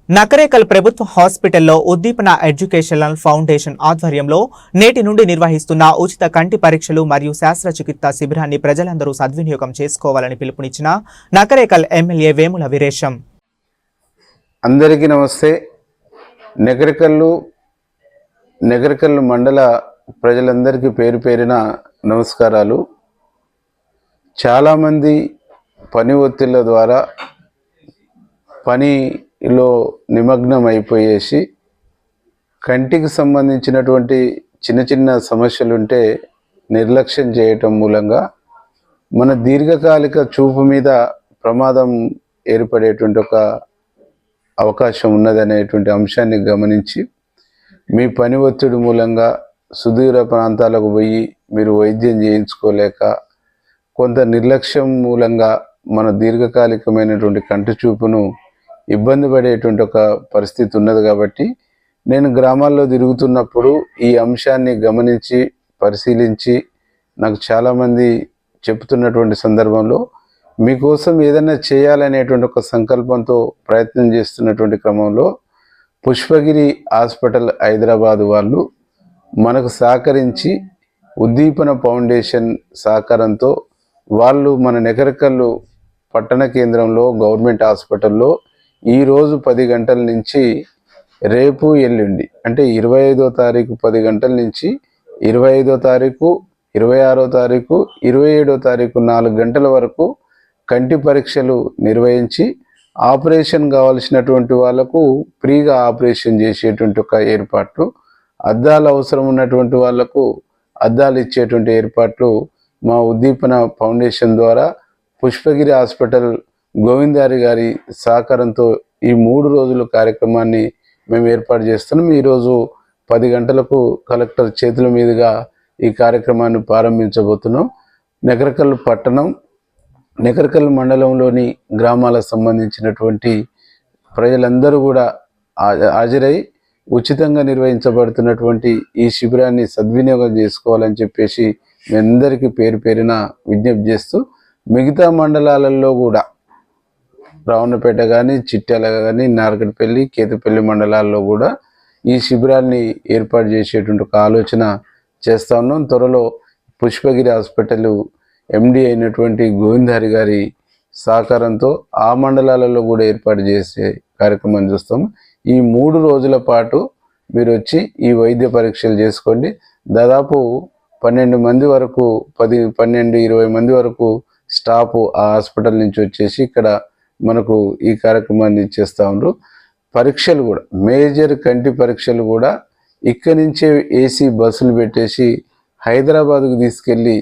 నకరేకల్ ప్రభుత్వ హాస్పిటల్లో ఉద్దీపన ఎడ్యుకేషనల్ ఫౌండేషన్ ఆధ్వర్యంలో నేటి నుండి నిర్వహిస్తున్న ఉచిత కంటి పరీక్షలు మరియు శస్త్రచికిత్స శిబిరాన్ని ప్రజలందరూ సద్వినియోగం చేసుకోవాలని పిలుపునిచ్చిన నకరేకల్ ఎమ్మెల్యే వేముల వీరేశం. అందరికీ నమస్తే. నకరేకల్ మండల ప్రజలందరికీ పేరు పేరిన నమస్కారాలు. చాలామంది పని ఒత్తిళ్ల ద్వారా పనిలో నిమగ్నం అయిపోయేసి కంటికి సంబంధించినటువంటి చిన్న చిన్న సమస్యలుంటే నిర్లక్ష్యం చేయటం మూలంగా మన దీర్ఘకాలిక చూపు మీద ప్రమాదం ఏర్పడేటువంటి ఒక అవకాశం ఉన్నదనేటువంటి అంశాన్ని గమనించి మీ పని ఒత్తిడి మూలంగా సుదూర ప్రాంతాలకు పోయి మీరు వైద్యం చేయించుకోలేక కొంత నిర్లక్ష్యం మూలంగా మన దీర్ఘకాలికమైనటువంటి కంటి చూపును ఇబ్బంది పడేటువంటి ఒక పరిస్థితి ఉన్నది. కాబట్టి నేను గ్రామాల్లో తిరుగుతున్నప్పుడు ఈ అంశాన్ని గమనించి పరిశీలించి నాకు చాలామంది చెప్తున్నటువంటి సందర్భంలో మీకోసం ఏదైనా చేయాలనేటువంటి ఒక సంకల్పంతో ప్రయత్నం చేస్తున్నటువంటి క్రమంలో పుష్పగిరి హాస్పిటల్ హైదరాబాద్ వాళ్ళు మనకు సహకరించి ఉద్దీపన ఫౌండేషన్ సహకారంతో వాళ్ళు మన నకరేకల్ పట్టణ కేంద్రంలో గవర్నమెంట్ హాస్పిటల్లో ఈరోజు 10 గంటల నుంచి రేపు ఎల్లుండి అంటే 25వ తారీఖు 10 గంటల నుంచి 25వ తారీఖు 26వ తారీఖు 27వ తారీఖు 4 గంటల వరకు కంటి పరీక్షలు నిర్వహించి ఆపరేషన్ కావాల్సినటువంటి వాళ్ళకు ఫ్రీగా ఆపరేషన్ చేసేటువంటి ఒక ఏర్పాట్లు, అద్దాలు అవసరం ఉన్నటువంటి వాళ్లకు అద్దాలు ఇచ్చేటువంటి ఏర్పాట్లు మా ఉద్దీపన ఫౌండేషన్ ద్వారా పుష్పగిరి హాస్పిటల్ గోవిందారి గారి సహకారంతో ఈ 3 రోజుల కార్యక్రమాన్ని మేము ఏర్పాటు చేస్తున్నాం. ఈరోజు 10 గంటలకు కలెక్టర్ చేతుల మీదుగా ఈ కార్యక్రమాన్ని ప్రారంభించబోతున్నాం. నకరేకల్ పట్టణం, నకరేకల్ మండలంలోని గ్రామాలకు సంబంధించినటువంటి ప్రజలందరూ కూడా హాజరై ఉచితంగా నిర్వహించబడుతున్నటువంటి ఈ శిబిరాన్ని సద్వినియోగం చేసుకోవాలని చెప్పేసి మీ అందరికీ పేరు పేరిన విజ్ఞప్తి చేస్తూ, మిగతా మండలాలలో కూడా రావణపేట కానీ, చిట్యాల కానీ, నార్కట్పల్లి, కేతుపల్లి మండలాల్లో కూడా ఈ శిబిరాన్ని ఏర్పాటు చేసేటువంటి ఒక ఆలోచన చేస్తూ ఉన్నాం. త్వరలో పుష్పగిరి హాస్పిటల్ ఎండి అయినటువంటి గోవిందారి గారి సహకారంతో ఆ మండలాలలో కూడా ఏర్పాటు చేసే కార్యక్రమాన్ని చూస్తాం. ఈ 3 రోజుల పాటు మీరు వచ్చి ఈ వైద్య పరీక్షలు చేసుకోండి. దాదాపు 12 మంది వరకు 12-20 మంది వరకు స్టాఫ్ ఆ హాస్పిటల్ నుంచి వచ్చేసి ఇక్కడ మనకు ఈ కార్యక్రమాన్ని చేస్తూ ఉన్నారు. పరీక్షలు కూడా మేజర్ కంటి పరీక్షలు కూడా ఇక్కడి నుంచే ఏసీ బస్సులు పెట్టేసి హైదరాబాద్కు తీసుకెళ్ళి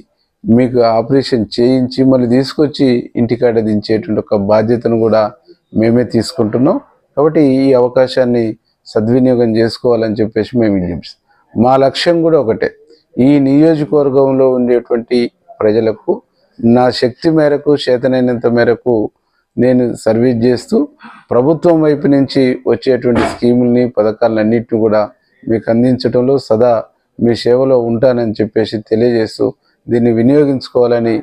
మీకు ఆపరేషన్ చేయించి మళ్ళీ తీసుకొచ్చి ఇంటికాడ దించేటువంటి ఒక బాధ్యతను కూడా మేమే తీసుకుంటున్నాం. కాబట్టి ఈ అవకాశాన్ని సద్వినియోగం చేసుకోవాలని చెప్పేసి మేము విజ్ఞప్తిస్తాం. మా లక్ష్యం కూడా ఒకటే, ఈ నియోజకవర్గంలో ఉండేటువంటి ప్రజలకు నా శక్తి మేరకు, చేతనైనంత మేరకు నేను సర్వీస్ చేస్తూ ప్రభుత్వం వైపు నుంచి వచ్చేటువంటి స్కీముల్ని, పథకాలన్నింటినీ కూడా మీకు అందించడంలో సదా మీ సేవలో ఉంటానని చెప్పేసి తెలియజేస్తూ దీన్ని వినియోగించుకోవాలని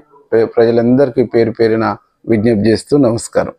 ప్రజలందరికీ పేరు పేరిన విజ్ఞప్తి చేస్తూ నమస్కారం.